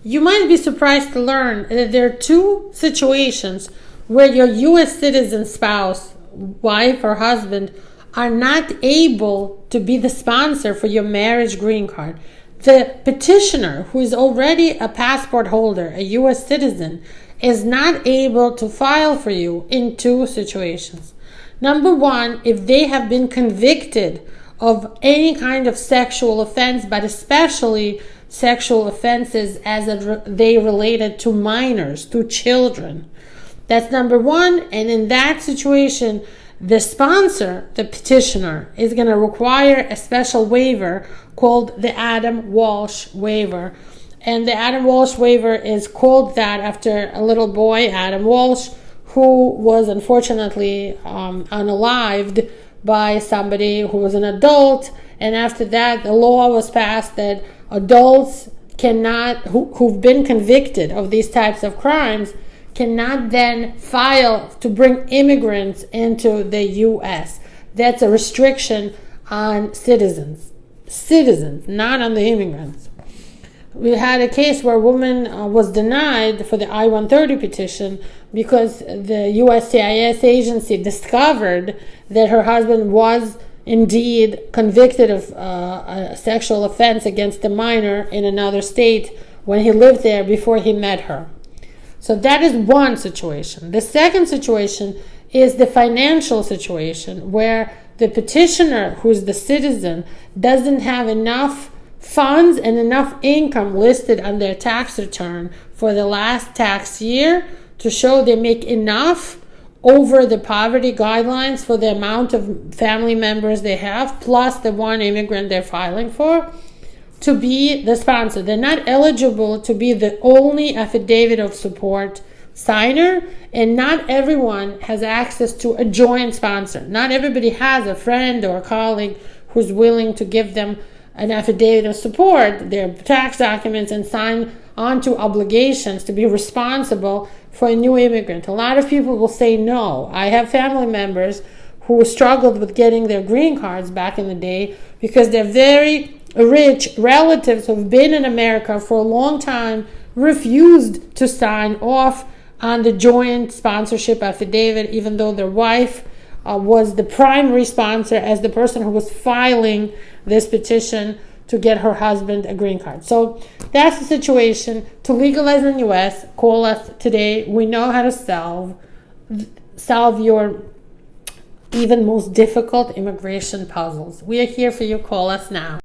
You might be surprised to learn that there are two situations where your U.S. citizen spouse, wife or husband, are not able to be the sponsor for your marriage green card. The petitioner, who is already a passport holder, a U.S. citizen, is not able to file for you in two situations. Number one, if they have been convicted of any kind of sexual offense, but especially sexual offenses as they related to minors, to children. That's number one. And in that situation, the sponsor, the petitioner, is going to require a special waiver called the Adam Walsh waiver. And the Adam Walsh waiver is called that after a little boy, Adam Walsh, who was unfortunately unalived by somebody who was an adult. And after that, the law was passed that adults cannot, who've been convicted of these types of crimes, cannot then file to bring immigrants into the U.S. That's a restriction on citizens, not on the immigrants. We had a case where a woman was denied for the I-130 petition because the USCIS agency discovered that her husband was indeed convicted of a sexual offense against a minor in another state when he lived there before he met her. So that is one situation. The second situation is the financial situation where the petitioner, who's the citizen, doesn't have enough funds and enough income listed on their tax return for the last tax year to show they make enough over the poverty guidelines for the amount of family members they have, plus the one immigrant they're filing for, to be the sponsor. They're not eligible to be the only affidavit of support signer, and not everyone has access to a joint sponsor. Not everybody has a friend or a colleague who's willing to give them an affidavit of support, their tax documents, and sign onto obligations to be responsible for a new immigrant. A lot of people will say no. I have family members who struggled with getting their green cards back in the day because they're very rich relatives who've been in America for a long time refused to sign off on the joint sponsorship affidavit, even though their wife was the primary sponsor as the person who was filing this petition to get her husband a green card. So that's the situation. To legalize in the U.S., call us today. We know how to solve your even most difficult immigration puzzles. We are here for you. Call us now.